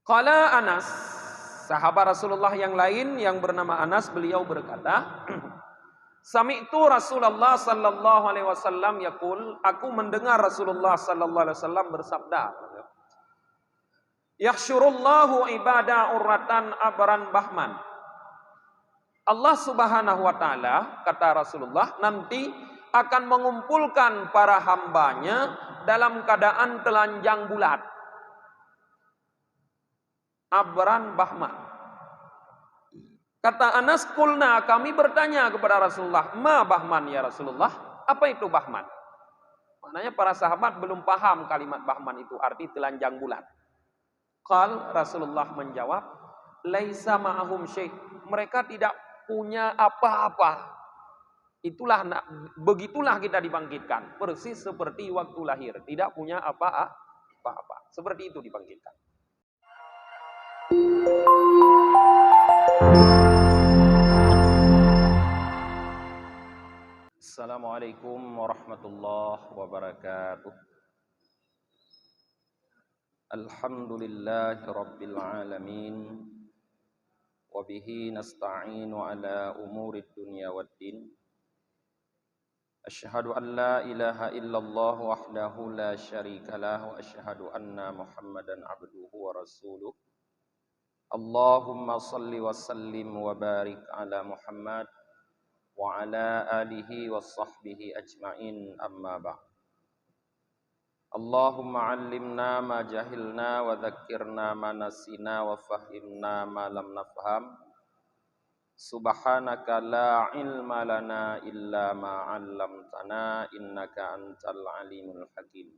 Qala Anas, sahabat Rasulullah yang lain yang bernama Anas, beliau berkata, sami'tu Rasulullah sallallahu alaihi wasallam yaqul, aku mendengar Rasulullah sallallahu alaihi wasallam bersabda, yahsyurullahu ibada urratan abran bahman. Allah Subhanahu wa taala, kata Rasulullah, nanti akan mengumpulkan para hambanya dalam keadaan telanjang bulat. Abran bahman. Kata Anas, kulna, kami bertanya kepada Rasulullah, ma bahman ya Rasulullah? Apa itu bahman? Maknanya para sahabat belum paham kalimat bahman itu arti telanjang bulat. Qal, Rasulullah menjawab, laisa ma'ahum syai'. Mereka tidak punya apa-apa. Begitulah kita dibangkitkan, persis seperti waktu lahir, tidak punya apa-apa. Seperti itu dibangkitkan. Assalamualaikum warahmatullahi wabarakatuh. Alhamdulillahi rabbil alamin. Wabihi nasta'inu ala umurid dunya waddin. Asyhadu an la ilaha illallah wahdahu la syarikalah. Wa asyhadu anna Muhammadan abduhu wa rasuluh. Allahumma salli wa sallim wa barik ala Muhammad wa ala alihi wa sahbihi ajma'in, amma ba'd. Allahumma allimna ma jahilna wa dhakkirna ma nasina wa fahimna ma lam nafham. Subhanaka la ilma lana illa ma 'allamtana innaka antal alimul hakim.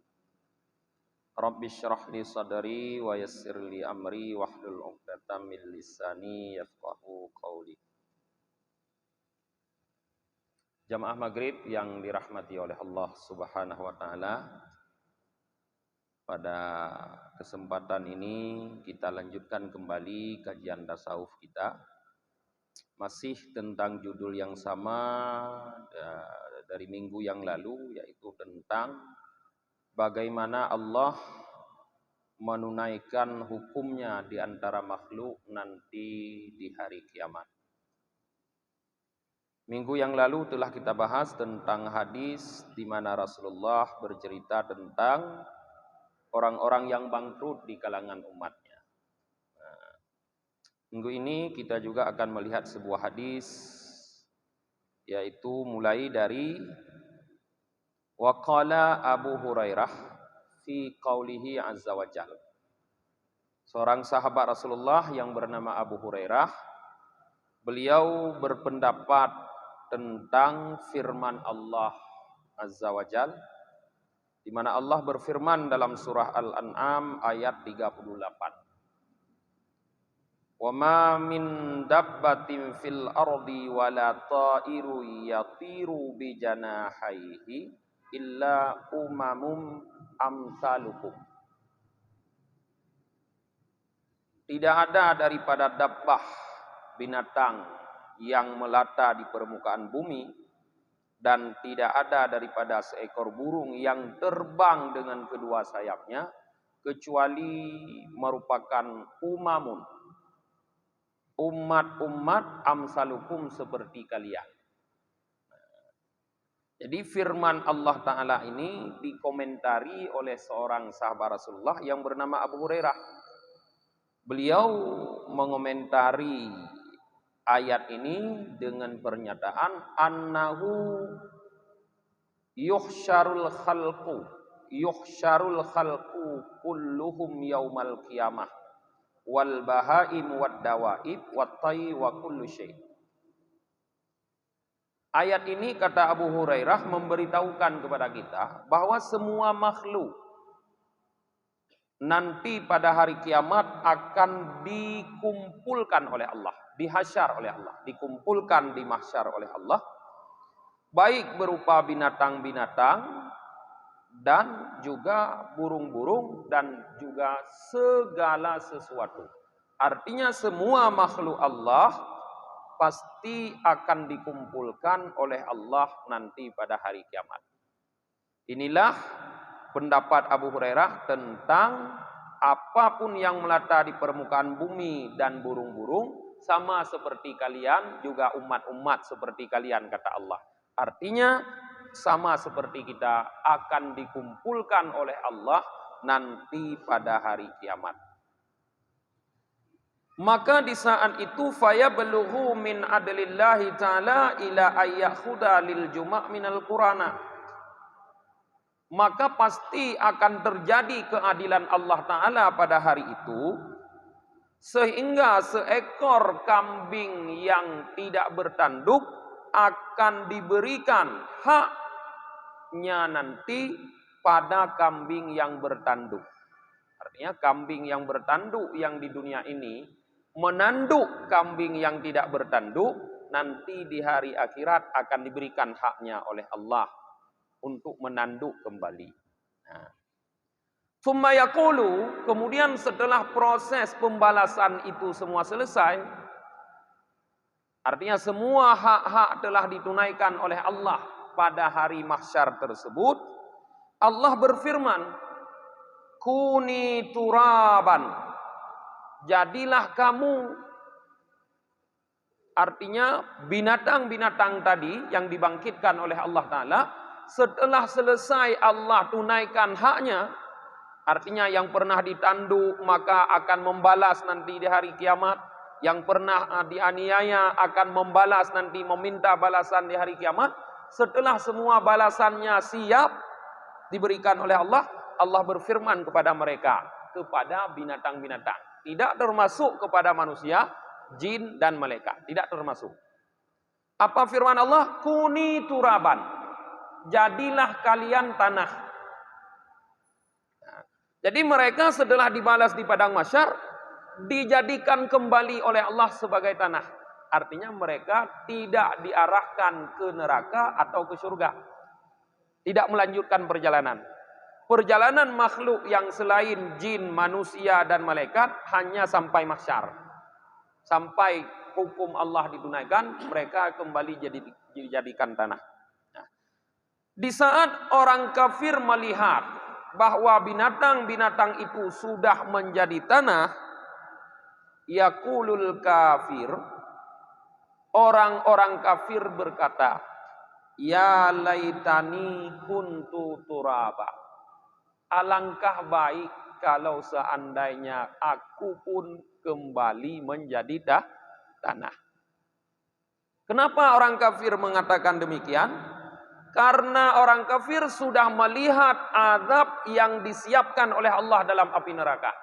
Rabbi syrah li sadri wa yassir li amri wahlul 'uqdatam min lisani yafqahu qawli. Jamaah maghrib yang dirahmati oleh Allah Subhanahu wa taala. Pada kesempatan ini kita lanjutkan kembali kajian tasawuf kita. Masih tentang judul yang sama dari minggu yang lalu, yaitu tentang bagaimana Allah menunaikan hukumnya di antara makhluk nanti di hari kiamat. Minggu yang lalu telah kita bahas tentang hadis di mana Rasulullah bercerita tentang orang-orang yang bangkrut di kalangan umatnya. Minggu ini kita juga akan melihat sebuah hadis, yaitu mulai dari waqala Abu Hurairah fi qaulihi azza wa jalla. Seorang sahabat Rasulullah yang bernama Abu Hurairah, beliau berpendapat tentang firman Allah azza wa jalla, di mana Allah berfirman dalam surah Al-An'am ayat 38. Wa ma min dabbatin fil ardi wala ta'iru yatiru bi janahihi illa umamum amsalukum. Tidak ada daripada dabbah binatang yang melata di permukaan bumi, dan tidak ada daripada seekor burung yang terbang dengan kedua sayapnya, kecuali merupakan umat-umat amsalukum, seperti kalian. Jadi firman Allah Ta'ala ini dikomentari oleh seorang sahabat Rasulullah yang bernama Abu Hurairah. Beliau mengomentari ayat ini dengan pernyataan annahu yuhsyarul khalqu kulluhum yaumal qiyamah wal bahaim wad dawaib wat tayy wa kullu syai'. Ayat ini, kata Abu Hurairah, memberitahukan kepada kita bahwa semua makhluk nanti pada hari kiamat akan dikumpulkan oleh Allah, dihasyar oleh Allah, dikumpulkan di mahsyar oleh Allah, baik berupa binatang-binatang dan juga burung-burung dan juga segala sesuatu. Artinya semua makhluk Allah pasti akan dikumpulkan oleh Allah nanti pada hari kiamat. Inilah pendapat Abu Hurairah tentang apapun yang melata di permukaan bumi dan burung-burung, sama seperti kalian, juga umat-umat seperti kalian, kata Allah. Artinya, sama seperti kita akan dikumpulkan oleh Allah nanti pada hari kiamat. Maka di saat itu fayabluhu min adlillahi ta'ala ila ayyakhuda lil juma' minal qurana. Maka pasti akan terjadi keadilan Allah Ta'ala pada hari itu, sehingga seekor kambing yang tidak bertanduk akan diberikan haknya nanti pada kambing yang bertanduk. Artinya kambing yang bertanduk yang di dunia ini menanduk kambing yang tidak bertanduk, nanti di hari akhirat akan diberikan haknya oleh Allah untuk menanduk kembali. Tsumma yaqulu, kemudian setelah proses pembalasan itu semua selesai, artinya semua hak-hak telah ditunaikan oleh Allah pada hari mahsyar tersebut, Allah berfirman, kuni turaban, jadilah kamu, artinya binatang-binatang tadi yang dibangkitkan oleh Allah Ta'ala, setelah selesai Allah tunaikan haknya, artinya yang pernah ditanduk maka akan membalas nanti di hari kiamat, yang pernah dianiaya akan membalas nanti, meminta balasan di hari kiamat. Setelah semua balasannya siap diberikan oleh Allah, Allah berfirman kepada mereka, kepada binatang-binatang, tidak termasuk kepada manusia, jin dan malaikat, tidak termasuk. Apa firman Allah? Kuni turaban, jadilah kalian tanah. Jadi mereka setelah dibalas di padang mahsyar, dijadikan kembali oleh Allah sebagai tanah. Artinya mereka tidak diarahkan ke neraka atau ke surga, tidak melanjutkan perjalanan. Perjalanan makhluk yang selain jin, manusia, dan malaikat hanya sampai mahsyar. Sampai hukum Allah ditunaikan, mereka kembali dijadikan tanah. Nah, di saat orang kafir melihat bahwa binatang-binatang itu sudah menjadi tanah, yaqulul kafir, orang-orang kafir berkata, ya laitani kuntu turaba. Alangkah baik kalau seandainya aku pun kembali menjadi tanah. Kenapa orang kafir mengatakan demikian? Karena orang kafir sudah melihat azab yang disiapkan oleh Allah dalam api neraka.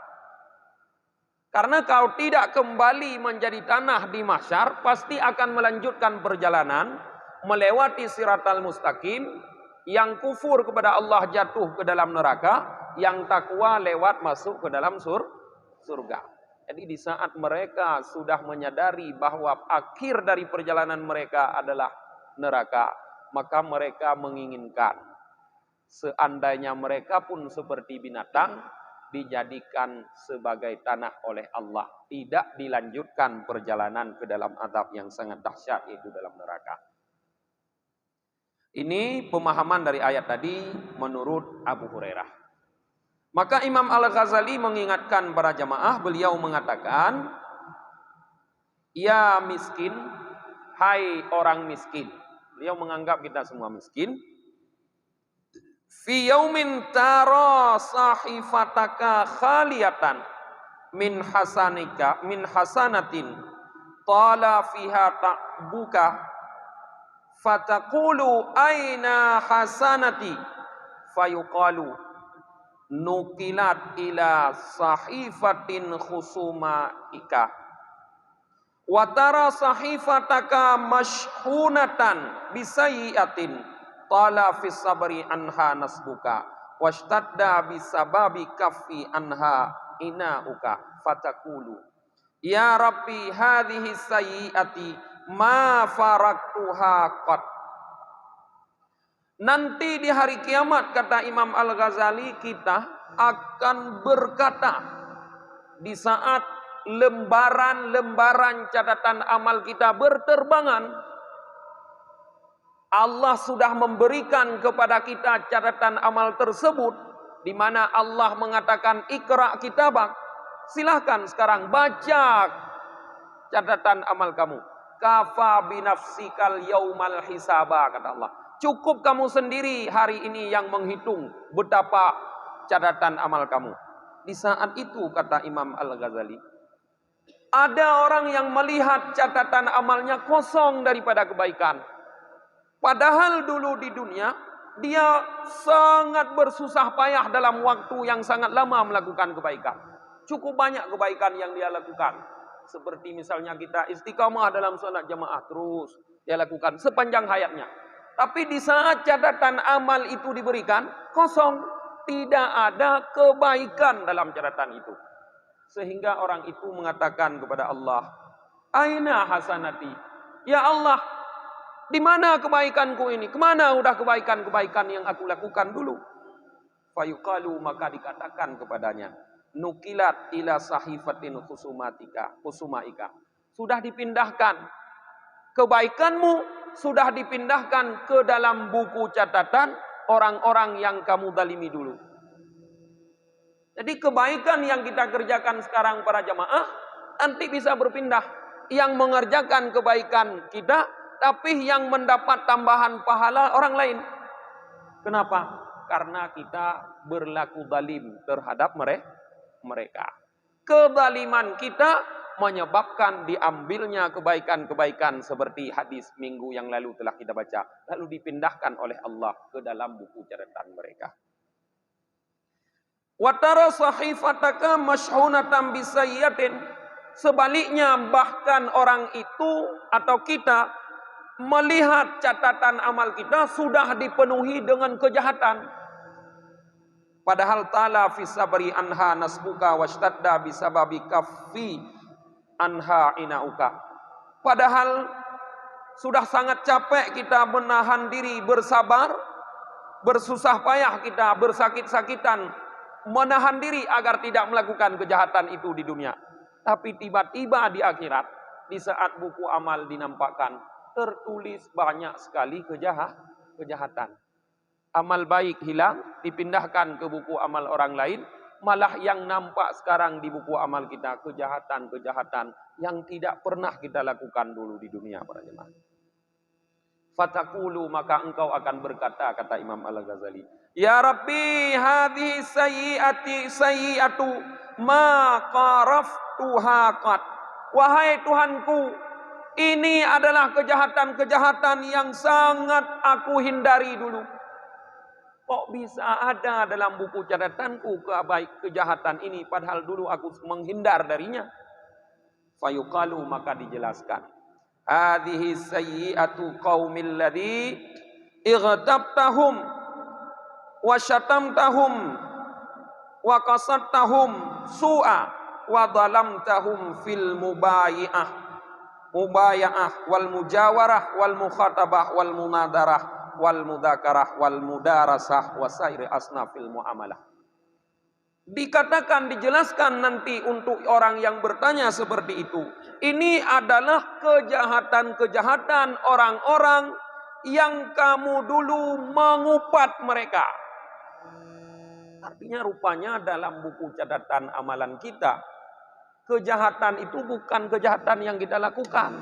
Karena kau tidak kembali menjadi tanah di mahsyar, pasti akan melanjutkan perjalanan melewati siratal mustaqim. Yang kufur kepada Allah jatuh ke dalam neraka, yang takwa lewat masuk ke dalam surga. Jadi di saat mereka sudah menyadari bahwa akhir dari perjalanan mereka adalah neraka, maka mereka menginginkan seandainya mereka pun seperti binatang, dijadikan sebagai tanah oleh Allah, tidak dilanjutkan perjalanan ke dalam azab yang sangat dahsyat, yaitu dalam neraka. Ini pemahaman dari ayat tadi menurut Abu Hurairah. Maka Imam Al-Ghazali mengingatkan para jamaah, beliau mengatakan, ya miskin, hai orang miskin. Beliau menganggap kita semua miskin. Fi yaumin tara sahifataka khaliyatan min hasanatin tala fiha ta'buka fataqulu aina hasanati fayuqalu nukilat ila sahifatin khusumaika wa tara sahifataka mashhunatan bisayyiatin tala fis sabri anha nasbuka washtadda bisababi kaffi anha inauka fataqulu ya rabbi hadhihi sayyiati ma faraktuha qat. Nanti di hari kiamat, kata Imam Al-Ghazali, kita akan berkata di saat lembaran-lembaran catatan amal kita berterbangan, Allah sudah memberikan kepada kita catatan amal tersebut, di mana Allah mengatakan Iqra kitabak. Silahkan sekarang baca catatan amal kamu. Kafa binafsikal yaumal hisaba, kata Allah. Cukup kamu sendiri hari ini yang menghitung betapa catatan amal kamu. Di saat itu, kata Imam Al-Ghazali, ada orang yang melihat catatan amalnya kosong daripada kebaikan. Padahal dulu di dunia, dia sangat bersusah payah dalam waktu yang sangat lama melakukan kebaikan. Cukup banyak kebaikan yang dia lakukan. Seperti misalnya kita istiqamah dalam salat jamaah, terus dia lakukan sepanjang hayatnya. Tapi di saat catatan amal itu diberikan, kosong. Tidak ada kebaikan dalam catatan itu. Sehingga orang itu mengatakan kepada Allah, Aina hasanati? Ya Allah, di mana kebaikanku ini? Kemana udah kebaikan-kebaikan yang aku lakukan dulu? Fayuqalu, maka dikatakan kepadanya, nukilat ila sahifatin khusumaika. Sudah dipindahkan. Kebaikanmu sudah dipindahkan ke dalam buku catatan orang-orang yang kamu zalimi dulu. Jadi kebaikan yang kita kerjakan sekarang para jamaah nanti bisa berpindah. Yang mengerjakan kebaikan kita, tapi yang mendapat tambahan pahala orang lain. Kenapa? Karena kita berlaku zalim terhadap mereka. Kezaliman kita menyebabkan diambilnya kebaikan-kebaikan seperti hadis minggu yang lalu telah kita baca. Lalu dipindahkan oleh Allah ke dalam buku catatan mereka. Watara sahifataka mashhunatan bisayyatin. Sebaliknya bahkan orang itu atau kita melihat catatan amal kita sudah dipenuhi dengan kejahatan. Padahal ta'ala fi sabri anha nasbuka washtadda bisababi kaffi anha inauka. Padahal sudah sangat capek kita menahan diri, bersabar, bersusah payah kita, bersakit-sakitan, menahan diri agar tidak melakukan kejahatan itu di dunia. Tapi tiba-tiba di akhirat, di saat buku amal dinampakkan, tertulis banyak sekali kejahatan. Amal baik hilang, dipindahkan ke buku amal orang lain. Malah yang nampak sekarang di buku amal kita, kejahatan-kejahatan yang tidak pernah kita lakukan dulu di dunia para jemaah. Fatakulu, maka engkau akan berkata, kata Imam Al-Ghazali, Ya Rabbi, hadhi sayyi'atu ma qaraftuha qat. Wahai Tuhanku, ini adalah kejahatan-kejahatan yang sangat aku hindari dulu. Kok bisa ada dalam buku catatanku kejahatan ini, padahal dulu aku menghindar darinya. Fayuqalu, maka dijelaskan, hadhihi sayyi'atu qaumil ladzi ightabtahum wa syatamtahum wa qasattahum su'a wa dhalamtahum fil mubaya'ah wal mujawarah wal mukhatabah wal munadarah wal mudzakarah wal mudarasah wa sairi asnafil muamalah. Dikatakan, dijelaskan nanti untuk orang yang bertanya seperti itu. Ini adalah kejahatan-kejahatan orang-orang yang kamu dulu mengupat mereka. Artinya rupanya dalam buku catatan amalan kita, kejahatan itu bukan kejahatan yang kita lakukan,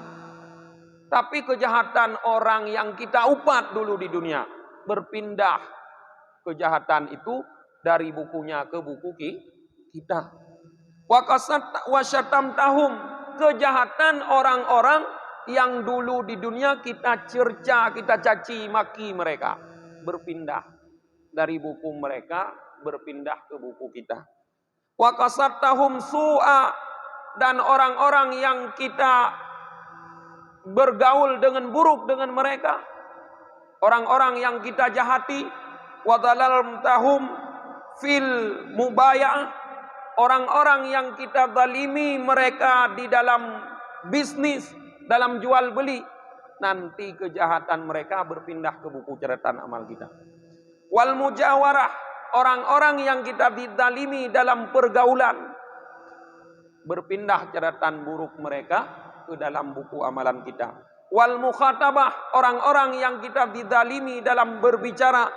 tapi kejahatan orang yang kita upat dulu di dunia. Berpindah kejahatan itu dari bukunya ke buku kita. Wasyatamtahum, kejahatan orang-orang yang dulu di dunia kita cerca, kita caci maki mereka. Berpindah dari buku mereka, berpindah ke buku kita. Waqasattahum su'a, dan orang-orang yang kita bergaul dengan buruk dengan mereka, orang-orang yang kita jahati. Wadhalaltahum fil mubaya'ah, orang-orang yang kita zalimi mereka di dalam bisnis, dalam jual beli. Nanti kejahatan mereka berpindah ke buku catatan amal kita. Wal mujawarah, orang-orang yang kita dizalimi dalam pergaulan, berpindah catatan buruk mereka ke dalam buku amalan kita. Wal mukhatabah, orang-orang yang kita dizalimi dalam berbicara,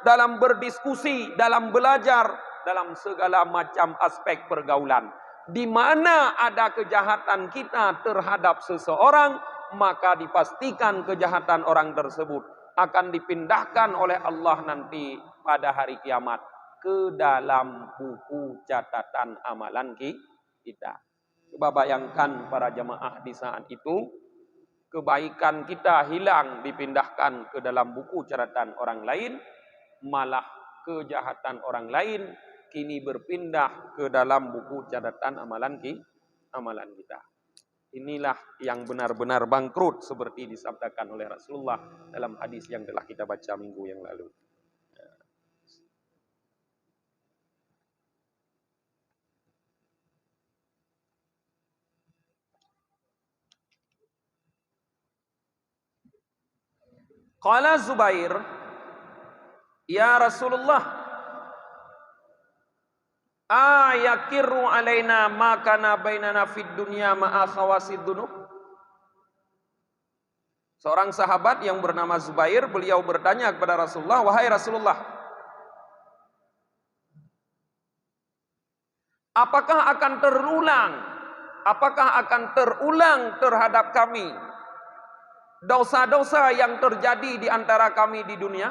dalam berdiskusi, dalam belajar, dalam segala macam aspek pergaulan. Di mana ada kejahatan kita terhadap seseorang, maka dipastikan kejahatan orang tersebut akan dipindahkan oleh Allah nanti pada hari kiamat ke dalam buku catatan amalan kita. Coba bayangkan para jemaah di saat itu, kebaikan kita hilang dipindahkan ke dalam buku catatan orang lain, malah kejahatan orang lain kini berpindah ke dalam buku catatan amalan kita. Inilah yang benar-benar bangkrut seperti disabdakan oleh Rasulullah dalam hadis yang telah kita baca minggu yang lalu. Qala Zubair, ya Rasulullah, ayakirru alaina ma kana bainana fid dunya ma'a khawasid dunub. Seorang sahabat yang bernama Zubair, beliau bertanya kepada Rasulullah, wahai Rasulullah, apakah akan terulang terhadap kami dosa-dosa yang terjadi di antara kami di dunia?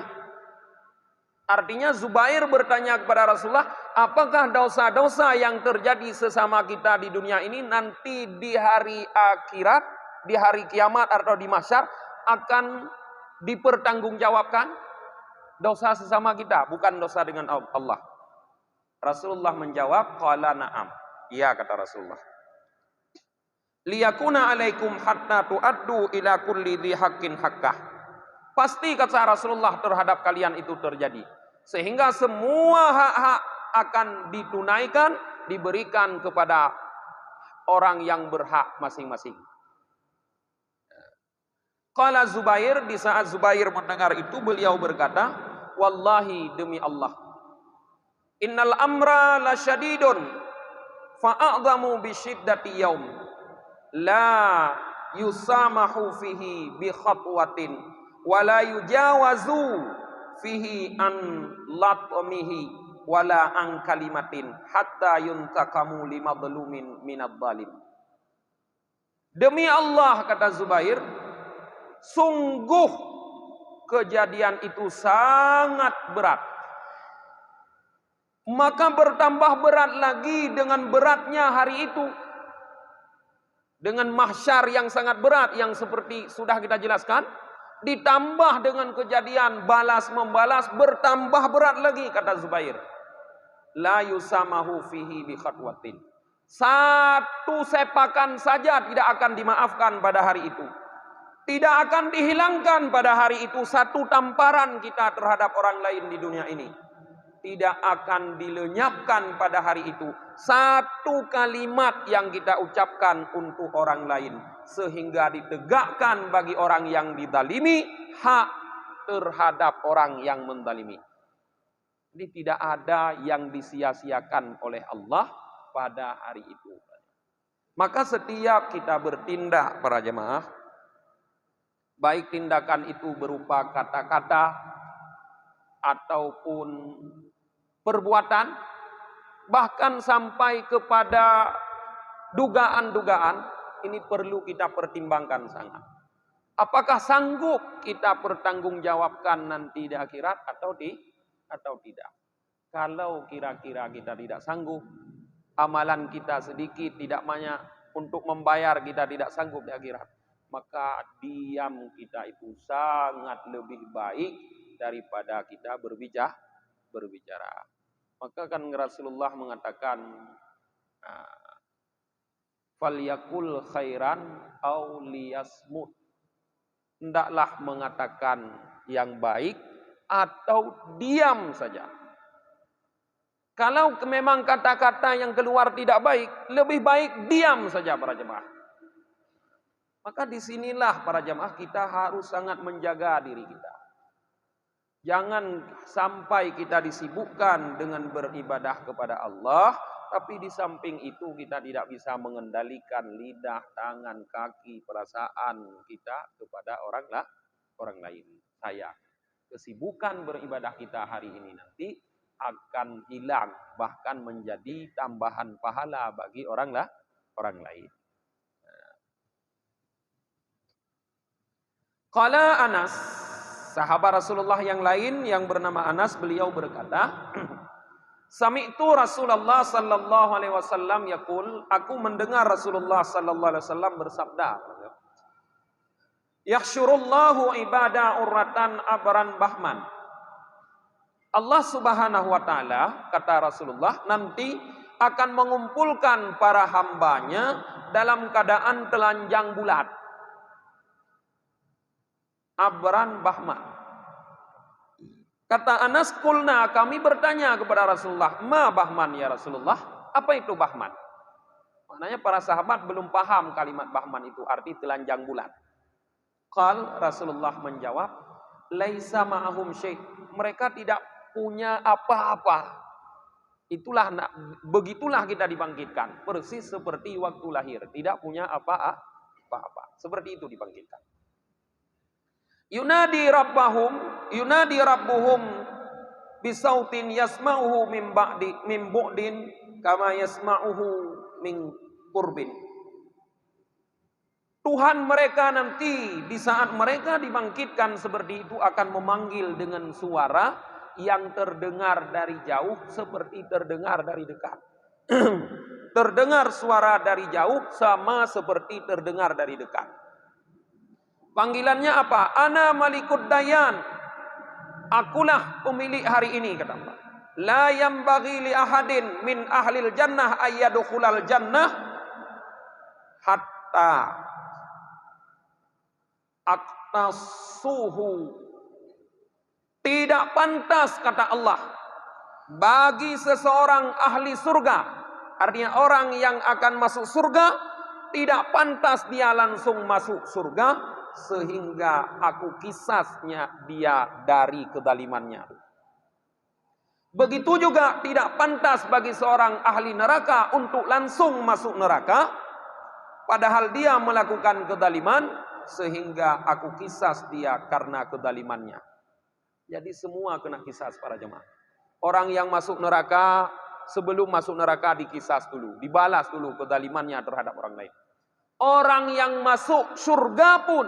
Artinya Zubair bertanya kepada Rasulullah, apakah dosa-dosa yang terjadi sesama kita di dunia ini nanti di hari akhirat, di hari kiamat atau di mahsyar akan dipertanggungjawabkan? Dosa sesama kita, bukan dosa dengan Allah. Rasulullah menjawab, qala na'am. Iya, kata Rasulullah. Liyakuna alaikum hatta tuaddu ila kulli dhi haqqin haqqah. Pasti kata Rasulullah terhadap kalian itu terjadi. Sehingga semua hak-hak akan ditunaikan, diberikan kepada orang yang berhak masing-masing. Qala Zubair, di saat Zubair mendengar itu beliau berkata, wallahi demi Allah, innal amra lasyadidun fa'a'zamu bisyiddati yaum la yusamahu fihi bi khatwatin wa la yujawazu fihi an latmihi wa la an kalimatin hatta yuntakamu limadlumin minadh dhalim. Demi Allah, kata Zubair, sungguh kejadian itu sangat berat. Maka bertambah berat lagi dengan beratnya hari itu. Dengan mahsyar yang sangat berat yang seperti sudah kita jelaskan, ditambah dengan kejadian balas membalas, bertambah berat lagi, kata Zubair. La yusamahu fihi bi khatwatin. Satu sepakan saja tidak akan dimaafkan pada hari itu. Tidak akan dihilangkan pada hari itu satu tamparan kita terhadap orang lain di dunia ini. Tidak akan dilenyapkan pada hari itu satu kalimat yang kita ucapkan untuk orang lain, sehingga ditegakkan bagi orang yang dizalimi hak terhadap orang yang menzalimi. Jadi tidak ada yang disia-siakan oleh Allah pada hari itu. Maka setiap kita bertindak, para jemaah, baik tindakan itu berupa kata-kata ataupun perbuatan, bahkan sampai kepada dugaan-dugaan, ini perlu kita pertimbangkan sangat. Apakah sanggup kita pertanggungjawabkan nanti di akhirat atau tidak? Kalau kira-kira kita tidak sanggup, amalan kita sedikit, tidak banyak, untuk membayar kita tidak sanggup di akhirat, maka diam kita itu sangat lebih baik daripada kita berbicara. Maka kan Rasulullah mengatakan, falyakul khairan au liyasmut. Hendaklah mengatakan yang baik atau diam saja. Kalau memang kata-kata yang keluar tidak baik, lebih baik diam saja, para jemaah. Maka disinilah para jemaah kita harus sangat menjaga diri kita. Jangan sampai kita disibukkan dengan beribadah kepada Allah, tapi di samping itu kita tidak bisa mengendalikan lidah, tangan, kaki, perasaan kita kepada orang lain. Sayang. kesibukan beribadah kita hari ini nanti akan hilang, bahkan menjadi tambahan pahala bagi orang lain. Qala Anas, sahabat Rasulullah yang lain yang bernama Anas, beliau berkata, Sami'tu Rasulullah sallallahu alaihi wasallam yaqul, aku mendengar Rasulullah sallallahu alaihi wasallam bersabda, Yahsyurullahu ibada urratan abran bahman. Allah Subhanahu wa taala, kata Rasulullah, nanti akan mengumpulkan para hambanya dalam keadaan telanjang bulat. Abran bahman. Kata Anas, kulna, kami bertanya kepada Rasulullah, ma bahman ya Rasulullah? Apa itu bahman? Maknanya para sahabat belum paham kalimat bahman itu, arti telanjang bulat. Qal, Rasulullah menjawab, laisa ma'ahum syai'. Mereka tidak punya apa-apa. Begitulah kita dibangkitkan, persis seperti waktu lahir, tidak punya apa-apa. Seperti itu dibangkitkan. Yunadi rabbuhum bisautin yasma'uhu min bu'din kama yasma'uhu min qurbin. Tuhan mereka nanti di saat mereka dibangkitkan seperti itu akan memanggil dengan suara yang terdengar dari jauh seperti terdengar dari dekat. Terdengar suara dari jauh sama seperti terdengar dari dekat. Panggilannya apa? Ana malikud dayan. Akulah pemilik hari ini, kata Allah. La yambaghi li ahadin min ahlil jannah ayyadkhulal jannah hatta aktasuhu. Tidak pantas, kata Allah, bagi seseorang ahli surga, artinya orang yang akan masuk surga, tidak pantas dia langsung masuk surga sehingga aku kisasnya dia dari kedalimannya. Begitu juga tidak pantas bagi seorang ahli neraka untuk langsung masuk neraka, padahal dia melakukan kedaliman, sehingga aku kisas dia karena kedalimannya. Jadi semua kena kisas para jemaah. Orang yang masuk neraka, sebelum masuk neraka dikisas dulu, dibalas dulu kedalimannya terhadap orang lain. Orang yang masuk surga pun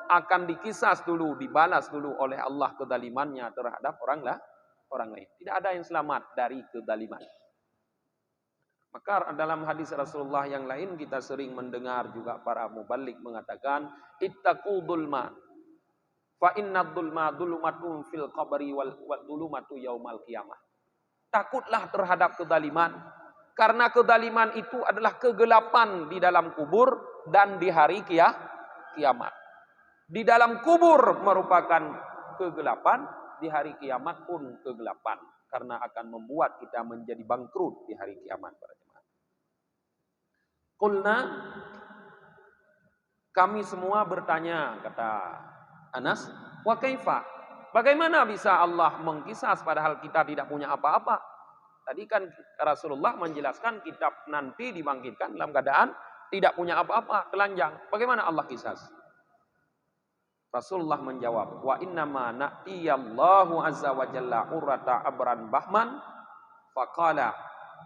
akan dikisas dulu, dibalas dulu oleh Allah kedalimannya terhadap orang lain. Tidak ada yang selamat dari kedaliman. Maka dalam hadis Rasulullah yang lain kita sering mendengar juga para mubalik mengatakan, ittaqu dzulma fa inna dzulma dzulumatun fil qabri wal dzulumatu yaumal qiyamah. Takutlah terhadap kedaliman, karena kedaliman itu adalah kegelapan di dalam kubur dan di hari kiamat. Di dalam kubur merupakan kegelapan, di hari kiamat pun kegelapan, karena akan membuat kita menjadi bangkrut di hari kiamat. Qulna, kami semua bertanya, kata Anas, wa kaifa? Bagaimana bisa Allah mengkisas padahal kita tidak punya apa-apa? Tadi kan Rasulullah menjelaskan kita nanti dibangkitkan dalam keadaan tidak punya apa-apa, telanjang. Bagaimana Allah kisas? Rasulullah menjawab, wa innama na'tiyallahu azza wa jalla urrata abran bahman faqala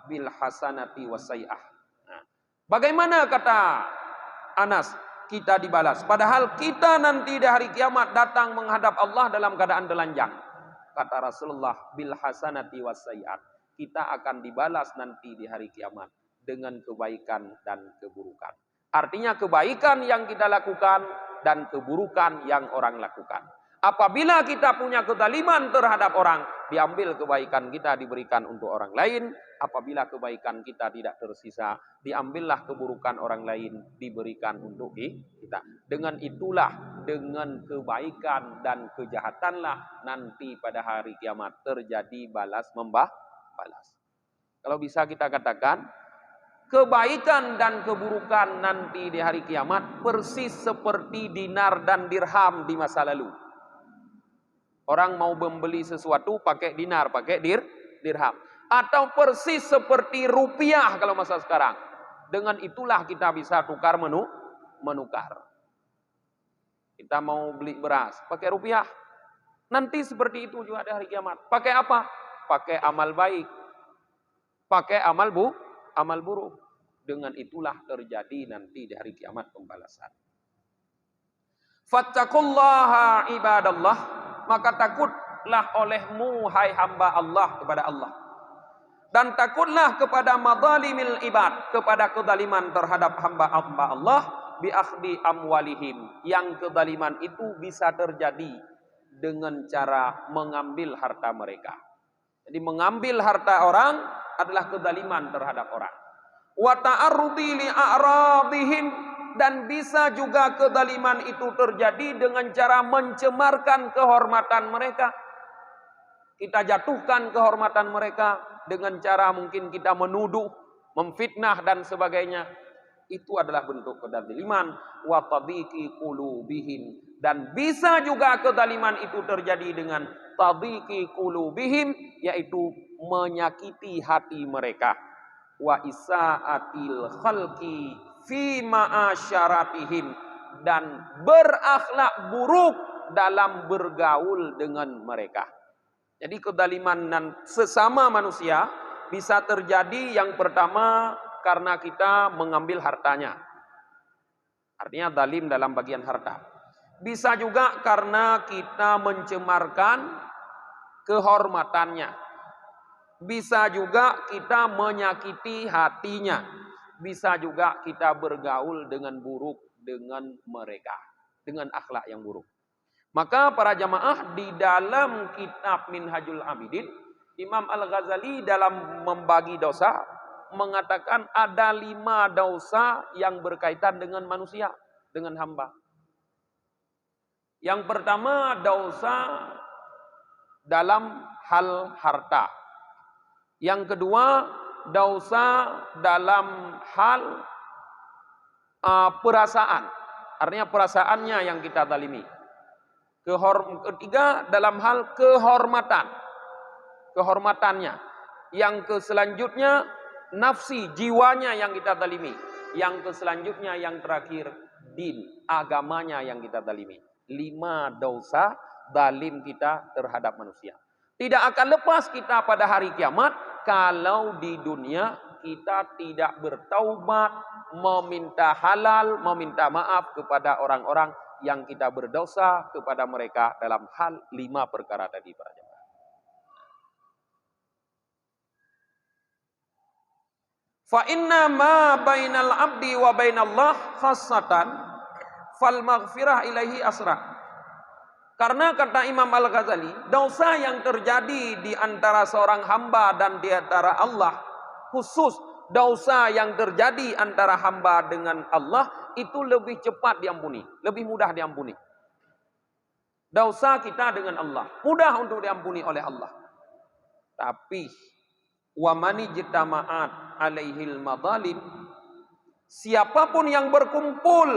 bil hasanati wasai'ah. Nah, bagaimana, kata Anas, kita dibalas padahal kita nanti di hari kiamat datang menghadap Allah dalam keadaan telanjang. Kata Rasulullah, bil hasanati wasai'at. Kita akan dibalas nanti di hari kiamat dengan kebaikan dan keburukan. Artinya kebaikan yang kita lakukan dan keburukan yang orang lakukan. Apabila kita punya kezaliman terhadap orang, diambil kebaikan kita diberikan untuk orang lain. Apabila kebaikan kita tidak tersisa, diambillah keburukan orang lain diberikan untuk kita. Dengan itulah, dengan kebaikan dan kejahatanlah nanti pada hari kiamat terjadi balas membalas. Kalau bisa kita katakan, kebaikan dan keburukan nanti di hari kiamat persis seperti dinar dan dirham di masa lalu. Orang mau membeli sesuatu pakai dinar, pakai dirham. Atau persis seperti rupiah kalau masa sekarang. Dengan itulah kita bisa tukar menukar. Kita mau beli beras, pakai rupiah. Nanti seperti itu juga di hari kiamat. Pakai apa? Pakai amal baik. Pakai amal buruk. Dengan itulah terjadi nanti di hari kiamat pembalasan. Fattaqullaha ibadallah, maka takutlah olehmu hai hamba Allah kepada Allah. Dan takutlah kepada madzalimil ibad, kepada kezaliman terhadap hamba-hamba Allah, bi akhdi amwalihim, yang kezaliman itu bisa terjadi dengan cara mengambil harta mereka. Jadi mengambil harta orang adalah kezaliman terhadap orang. Wa ta'arrudi li a'radihim, dan bisa juga kezaliman itu terjadi dengan cara mencemarkan kehormatan mereka. Kita jatuhkan kehormatan mereka dengan cara mungkin kita menuduh, memfitnah dan sebagainya. Itu adalah bentuk kezaliman. Wa tadhiqi qulubihim, dan bisa juga kezaliman itu terjadi dengan tadhiqi qulubihim, yaitu menyakiti hati mereka. Wa isaatil khalqi fi ma'asyaratihim, dan berakhlak buruk dalam bergaul dengan mereka. Jadi kezaliman dan sesama manusia bisa terjadi yang pertama karena kita mengambil hartanya. Artinya zalim dalam bagian harta. Bisa juga karena kita mencemarkan kehormatannya. Bisa juga kita menyakiti hatinya. Bisa juga kita bergaul dengan buruk dengan mereka. Dengan akhlak yang buruk. Maka para jamaah, di dalam kitab Minhajul Abidin, Imam Al-Ghazali dalam membagi dosa mengatakan ada 5 dosa yang berkaitan dengan manusia, dengan hamba. Yang pertama, dosa dalam hal harta. Yang kedua, dosa dalam hal perasaan. Artinya perasaannya yang kita zalimi. Ketiga, dalam hal kehormatannya. Yang selanjutnya, nafsi, jiwanya yang kita zalimi. Yang selanjutnya, yang terakhir, din, agamanya yang kita zalimi. 5 dosa zalim kita terhadap manusia. Tidak akan lepas kita pada hari kiamat kalau di dunia kita tidak bertaubat, meminta halal, meminta maaf kepada orang-orang yang kita berdosa kepada mereka dalam hal 5 perkara tadi para jemaah. Fa inna ma bainal abdi wa bainallah khassatan fal maghfirah ilaihi asra. Karena kata Imam Al-Ghazali, dosa yang terjadi di antara seorang hamba dan di antara Allah, khusus dosa yang terjadi antara hamba dengan Allah, itu lebih cepat diampuni, lebih mudah diampuni. Dosa kita dengan Allah mudah untuk diampuni oleh Allah. Tapi wa mani jitama'at alaihil madzalim, siapapun yang berkumpul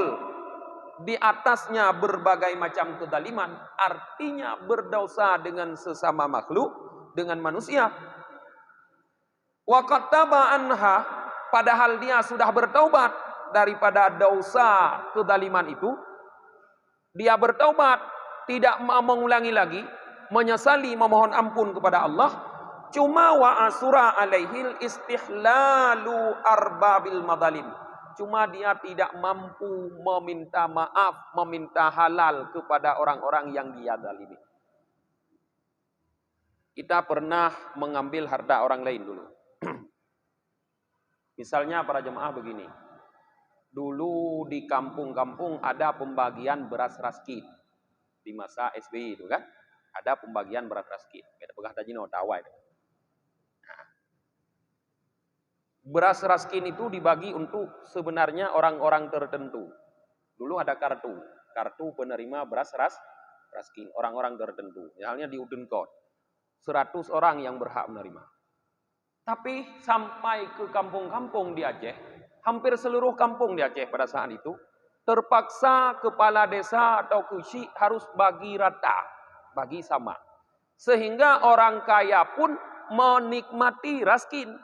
di atasnya berbagai macam kezaliman, artinya berdosa dengan sesama makhluk, dengan manusia. Wa qataba anha, padahal dia sudah bertaubat daripada dosa kezaliman itu, dia bertaubat, tidak mau mengulangi lagi, menyesali, memohon ampun kepada Allah. Cuma wa asura alaihil istihlalu arbabil madzalim, cuma dia tidak mampu meminta maaf, meminta halal kepada orang-orang yang dia zalimi. Kita pernah mengambil harta orang lain dulu. Misalnya para jemaah begini. Dulu di kampung-kampung ada pembagian beras raskin. Di masa SBY itu kan. Ada pembagian beras raskin. Kita pegang tadi no tawa itu. Nah, beras raskin itu dibagi untuk sebenarnya orang-orang tertentu. Dulu ada kartu. Kartu penerima beras raskin. Orang-orang tertentu. Misalnya di Udenkot. 100 orang yang berhak menerima. Tapi sampai ke kampung-kampung di Aceh, hampir seluruh kampung di Aceh pada saat itu, terpaksa kepala desa atau kusi harus bagi rata, bagi sama. Sehingga orang kaya pun menikmati raskin.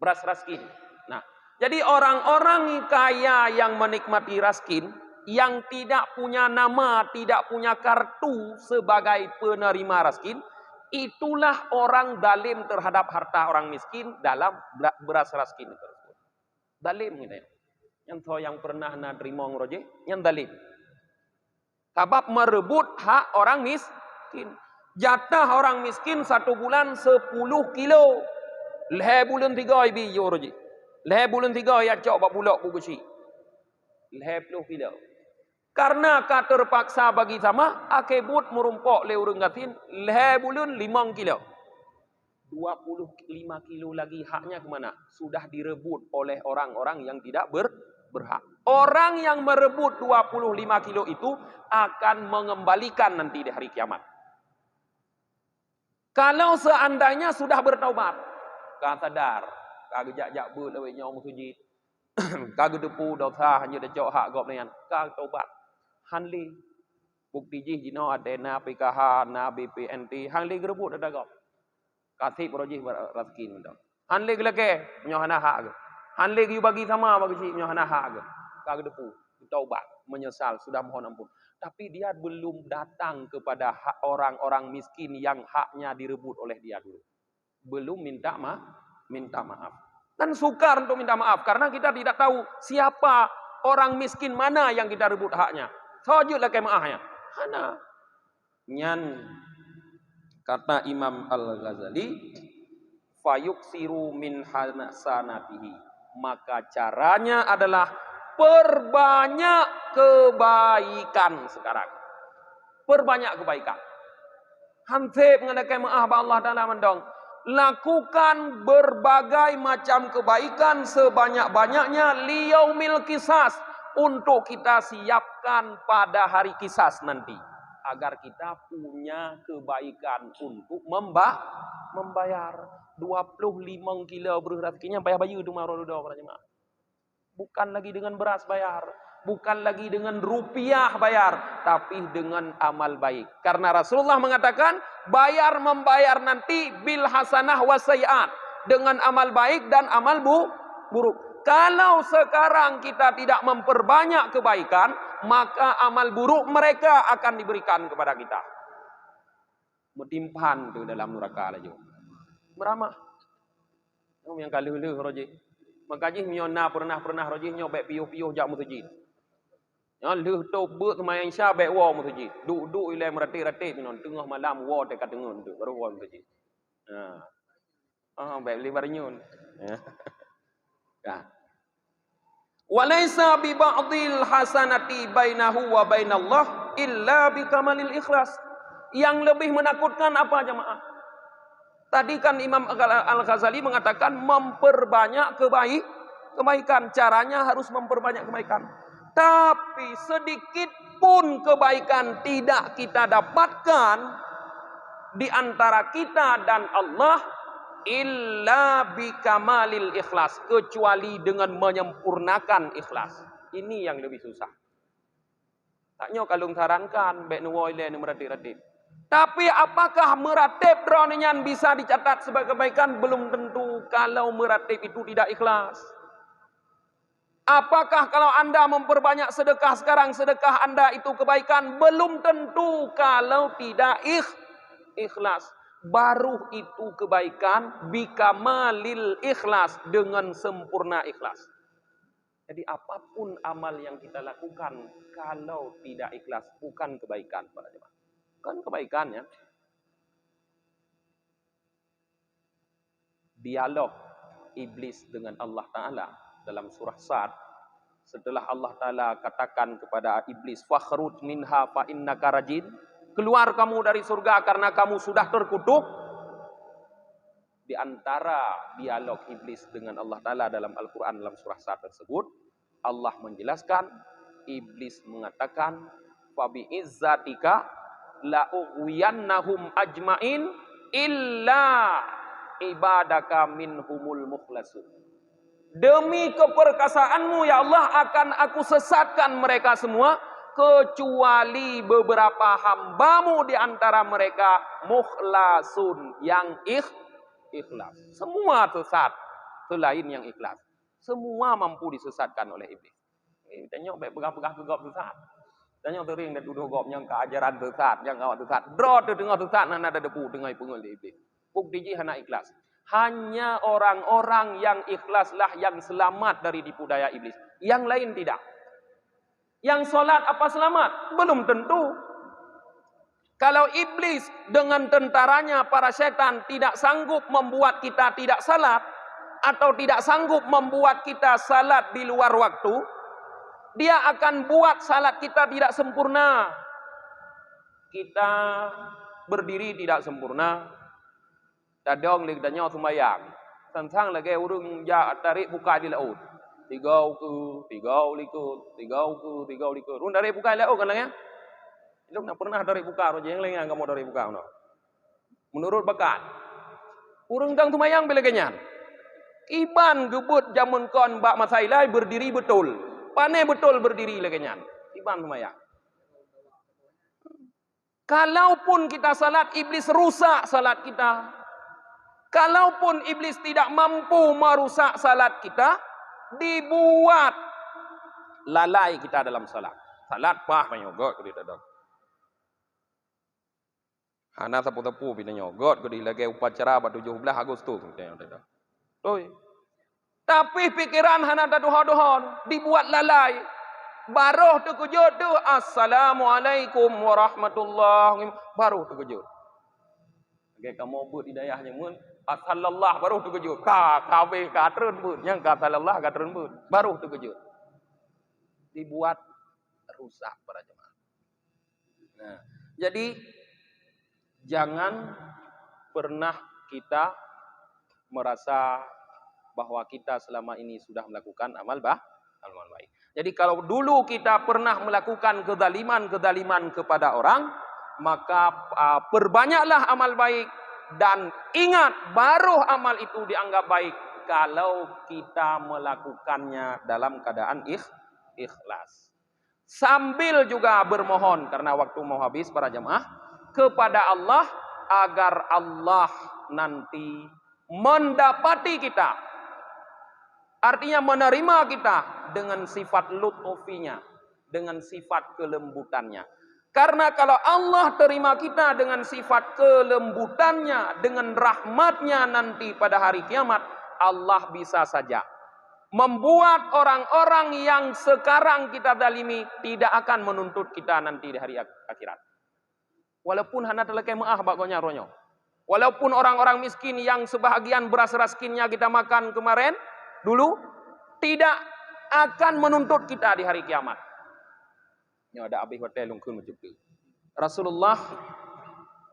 Beras raskin. Nah, jadi orang-orang kaya yang menikmati raskin, yang tidak punya nama, tidak punya kartu sebagai penerima raskin, itulah orang zalim terhadap harta orang miskin dalam beras raskin tersebut. Zalim gitu ya. Yang pernah terima ngeroje, yang zalim. Sebab merebut hak orang miskin. Jatah orang miskin 1 bulan 10 kilo. Leh bulan 3 ibi roje. Leh bulan 3 ya cok bak bulak bu besi. Leh 10 kilo. Karena terpaksa bagi sama, akebut merumpok le urang gatin, leh bulan 5 kilo. 25 kilo lagi haknya kemana? Sudah direbut oleh orang-orang yang tidak berhak. Orang yang merebut 25 kilo itu akan mengembalikan nanti di hari kiamat. Kalau seandainya sudah bertaubat, kata sadar, kagak jak-jak ber lewe nyong suji. Kagak depu dosa hanya dacok hak gop nian, kagak taubat. Hanli bukti jih jino adena PKH na BPNT hanli gerebut ada gop. Kasih projek raskin mendong. Hanli gelake nyohana hak. Hanli yu bagi sama bagi si nyohana hak. Kagak depu taubat menyesal sudah mohon ampun. Tapi dia belum datang kepada hak orang-orang miskin yang haknya direbut oleh dia dulu. Belum minta maaf. Dan sukar untuk minta maaf karena kita tidak tahu siapa orang miskin mana yang kita rebut haknya. Sojudlah kemaahnya. Hana. Nyan kata Imam Al-Ghazali, fayuksiru min hasanatihi. Maka caranya adalah perbanyak kebaikan sekarang. Perbanyak kebaikan. Hansip mengadakan maaf Allah Ta'ala mendong. Lakukan berbagai macam kebaikan sebanyak-banyaknya liyaumil qisas. Untuk kita siapkan pada hari kisas nanti. Agar kita punya kebaikan untuk membayar 25 kilo beras rezekinya bayar bayu tu marodo para jemaah. Bukan lagi dengan beras bayar, bukan lagi dengan rupiah bayar, tapi dengan amal baik. Karena Rasulullah mengatakan bayar membayar nanti bil hasanah wasaiat, dengan amal baik dan amal buruk. Kalau sekarang kita tidak memperbanyak kebaikan, maka amal buruk mereka akan diberikan kepada kita. Mutimpan tu dalam neraka laju. Meramah. Yang kali hulu roji. Makanya nyona pernah roji nyobek piuh-piuh jak musjid. Ya leuh tu beut main sya bek wa musjid. Duk ilai merati-rati minon tengah malam wa dekat dengun tu baru wa musjid. Bek lebar nyun. Ya. Walaysa bi ba'dil hasanati bainahu wa bainallah illa bi kamalil ikhlas. Yang lebih menakutkan apa jemaah? Tadi kan Imam Al-Ghazali mengatakan memperbanyak kebaikan. Caranya harus memperbanyak kebaikan. Tapi sedikit pun kebaikan tidak kita dapatkan di antara kita dan Allah illa bikamalil ikhlas, kecuali dengan menyempurnakan ikhlas. Ini yang lebih susah. Taknya kalung sarankan bek nuwoi le meratib-ratib. Tapi apakah meratib dronian bisa dicatat sebagai kebaikan? Belum tentu kalau meratib itu tidak ikhlas. Apakah kalau Anda memperbanyak sedekah sekarang, sedekah Anda itu kebaikan? Belum tentu kalau tidak ikhlas. Baru itu kebaikan bikamalil ikhlas, dengan sempurna ikhlas. Jadi apapun amal yang kita lakukan kalau tidak ikhlas bukan kebaikan para jemaah. Bukan kebaikannya. Dialog iblis dengan Allah Ta'ala dalam surah Sad, setelah Allah Ta'ala katakan kepada iblis, fakhruj minha fa innaka rajim, keluar kamu dari surga karena kamu sudah terkutuk. Di antara dialog iblis dengan Allah Ta'ala dalam Al-Quran dalam surah Sad tersebut, Allah menjelaskan, iblis mengatakan, fabi izzatika la'ughwiyannahum ajmain illa ibadaka minhumul mukhlasun. Demi keperkasaanmu ya Allah akan aku sesatkan mereka semua kecuali beberapa hambamu di antara mereka mukhlasun yang ikhlas. Semua sesat selain yang ikhlas. Semua mampu disesatkan oleh iblis. Tanya baik pegah-pegah ke gop sesat. Tanya tering dan duduk gop yang keajaran sesat, yang awak sesat. Dro tu dengar sesat nan ada depu dengar pengul iblis. Bukti ji hana ikhlas. Hanya orang-orang yang ikhlaslah yang selamat dari tipu daya iblis. Yang lain tidak. Yang solat apa selamat? Belum tentu. Kalau iblis dengan tentaranya para setan tidak sanggup membuat kita tidak salat, atau tidak sanggup membuat kita salat di luar waktu, dia akan buat salat kita tidak sempurna. Kita berdiri tidak sempurna. Dadong lig danyo sembayang. Tentang lagi urung ya tarik buka di laut. Tigau liku. Run dari buka di laut kan ya? Itu nak pernah dari buka roja yang lain yang kamu dari buka no. Menurut bakat. Urung dang sembayang bila kenyan. Iban gebut jamun kon bak masailai berdiri betul. Pane betul berdiri legenyan. Iban sembayang. Kalaupun kita salat, iblis rusak salat kita. Kalaupun iblis tidak mampu merusak salat kita, dibuat lalai kita dalam salat. Salat pah menyogot kita dah. Hana tepu-tepu bina nyogot ke dilagi upacara pada 17 Agustus. Tapi pikiran hana daduha-duha dibuat lalai. Baruh terkejut tu. Assalamualaikum warahmatullahi wabarakatuh. Baruh terkejut. Okay, kamu buat hidayahnya mun. Assallallahu baruh terkejut. Kabe katren pun. Yang kasallallahu katren pun. Baruh terkejut. Dibuat rusak para jemaah. Nah, jadi jangan pernah kita merasa bahwa kita selama ini sudah melakukan amal baik. Jadi kalau dulu kita pernah melakukan kezaliman kepada orang, maka perbanyaklah amal baik dan ingat baru amal itu dianggap baik kalau kita melakukannya dalam keadaan ikhlas. Sambil juga bermohon karena waktu mau habis para jemaah kepada Allah agar Allah nanti mendapati kita. Artinya menerima kita dengan sifat lutfinya, dengan sifat kelembutannya. Karena kalau Allah terima kita dengan sifat kelembutannya, dengan rahmatnya nanti pada hari kiamat, Allah bisa saja membuat orang-orang yang sekarang kita zalimi tidak akan menuntut kita nanti di hari akhirat. Walaupun hana telekai maah bagonya ronyo. Walaupun orang-orang miskin yang sebahagian beras raskinnya kita makan kemarin, dulu tidak akan menuntut kita di hari kiamat. Ini ada abih hotel lungkun menjadi. Rasulullah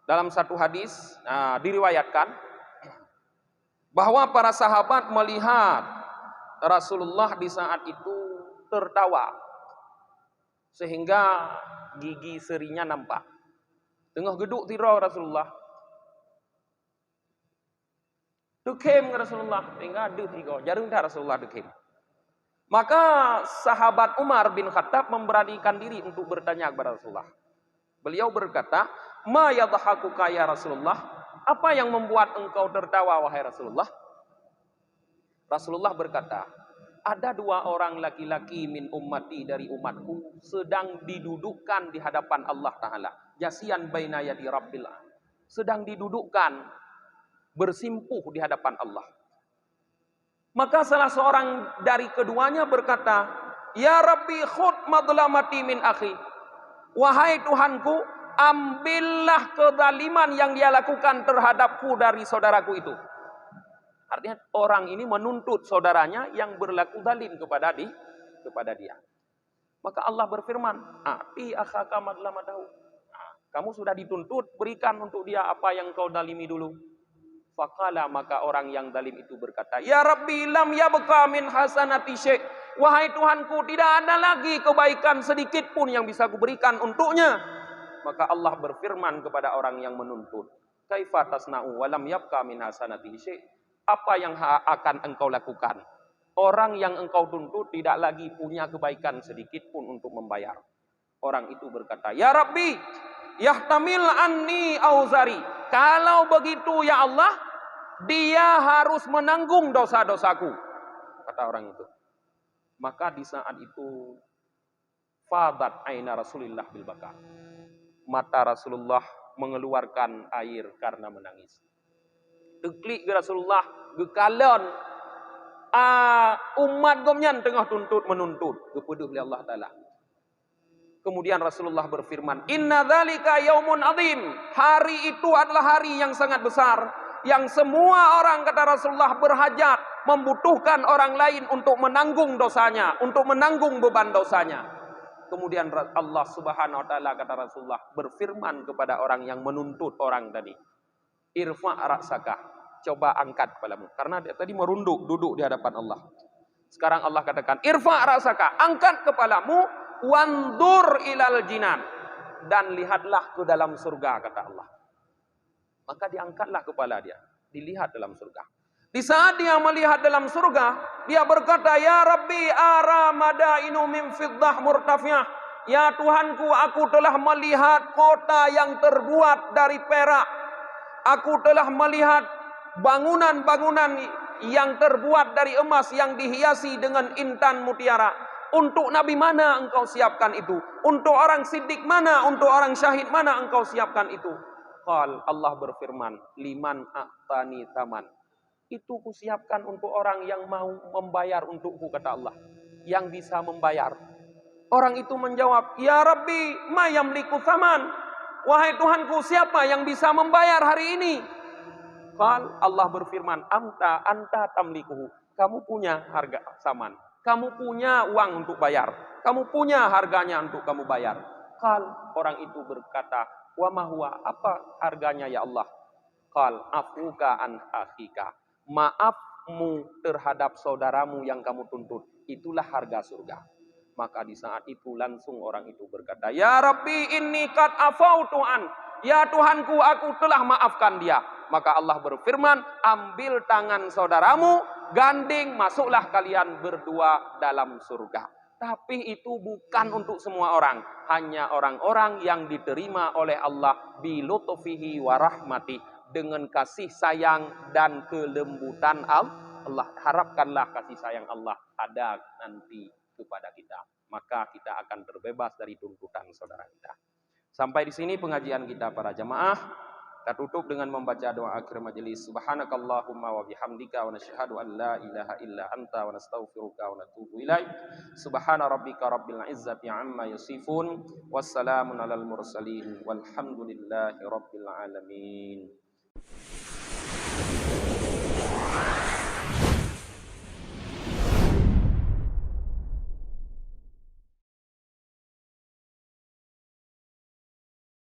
dalam satu hadis diriwayatkan bahwa para sahabat melihat Rasulullah di saat itu tertawa sehingga gigi serinya nampak. Tengah geduk tirau Rasulullah. Dukem ke Rasulullah, tinggal duh tiga. Jarang dah Rasulullah dukem. Maka sahabat Umar bin Khattab memberanikan diri untuk bertanya kepada Rasulullah. Beliau berkata, "Ma yadhakuka ya Rasulullah? Apa yang membuat engkau tertawa wahai Rasulullah?" Rasulullah berkata, "Ada dua orang laki-laki min ummati dari umatku sedang didudukkan di hadapan Allah Ta'ala. Jasian baina yadi Rabbil alamin. Sedang didudukkan bersimpuh di hadapan Allah. Maka salah seorang dari keduanya berkata, Ya Rabbi khud madlamati min akhi. Wahai Tuhanku, ambillah kezaliman yang dia lakukan terhadapku dari saudaraku itu. Artinya orang ini menuntut saudaranya yang berlaku zalim kepada dia. Maka Allah berfirman, Ati akhaka madlamatahu. Kamu sudah dituntut, berikan untuk dia apa yang kau zalimi dulu. Faqala, maka orang yang zalim itu berkata, Ya Rabbi lam yabqa min hasanati syai'. Wahai Tuhanku, tidak ada lagi kebaikan sedikit pun yang bisa kuberikan untuknya. Maka Allah berfirman kepada orang yang menuntut, Kaifa tasna'u wa lam yabqa min hasanati syai'. Apa yang akan engkau lakukan? Orang yang engkau tuntut tidak lagi punya kebaikan sedikit pun untuk membayar. Orang itu berkata, Ya Rabbi, yahtamil anni auzari. Kalau begitu ya Allah, dia harus menanggung dosa-dosaku. Kata orang itu. Maka di saat itu Fadat aina Rasulillah bil baka. Mata Rasulullah mengeluarkan air karena menangis. Deklik ke Rasulullah gekalon umat gomnyan tengah tuntut menuntut kepada oleh Allah Ta'ala. Kemudian Rasulullah berfirman, Inna dzalika yaumun azim. Hari itu adalah hari yang sangat besar, yang semua orang, kata Rasulullah, berhajat, membutuhkan orang lain untuk menanggung dosanya, untuk menanggung beban dosanya. Kemudian Allah Subhanahu wa taala, kata Rasulullah, berfirman kepada orang yang menuntut orang tadi, Irfa' ra'saka, coba angkat kepalamu. Karena dia tadi merunduk, duduk di hadapan Allah. Sekarang Allah katakan, Irfa' ra'saka, angkat kepalamu, wandur ilal jinan, dan lihatlah ke dalam surga, kata Allah. Maka diangkatlah kepala dia, dilihat dalam surga. Di saat dia melihat dalam surga, dia berkata, Ya Rabbi ara madainu min fiddah murtafiyah. Ya Tuhanku, aku telah melihat kota yang terbuat dari perak. Aku telah melihat bangunan-bangunan yang terbuat dari emas yang dihiasi dengan intan mutiara. Untuk Nabi mana engkau siapkan itu? Untuk orang siddiq mana? Untuk orang syahid mana engkau siapkan itu? Allah berfirman, liman a'tani taman. Itu kusiapkan untuk orang yang mau membayar untukku, kata Allah. Yang bisa membayar. Orang itu menjawab, Ya Rabbi, ma yamliku thaman. Wahai Tuhanku, siapa yang bisa membayar hari ini? Allah berfirman, anta tamlikuhu. Kamu punya harga saman. Kamu punya uang untuk bayar. Kamu punya harganya untuk kamu bayar. Orang itu berkata, wa ma huwa, apa harganya ya Allah? Afuka an akhika. Maafmu terhadap saudaramu yang kamu tuntut. Itulah harga surga. Maka di saat itu langsung orang itu berkata, Ya Rabbi inni qad afautu an. Ya Tuhanku, aku telah maafkan dia. Maka Allah berfirman, ambil tangan saudaramu, ganding, masuklah kalian berdua dalam surga. Tapi itu bukan untuk semua orang. Hanya orang-orang yang diterima oleh Allah bilutfihi wa rahmati, dengan kasih sayang dan kelembutan Allah. Harapkanlah kasih sayang Allah ada nanti kepada kita. Maka kita akan terbebas dari tuntutan saudara kita. Sampai di sini pengajian kita para jamaah. Kita tutup dengan membaca doa akhir majelis. Subhanakallahumma wa bihamdika wa nasyhadu an la ilaha illa anta wa nastaghfiruka wa natubu ilaik. Subhana rabbika rabbil izzati amma yasifun. Wassalamun alal mursalin. Walhamdulillahi rabbil alamin.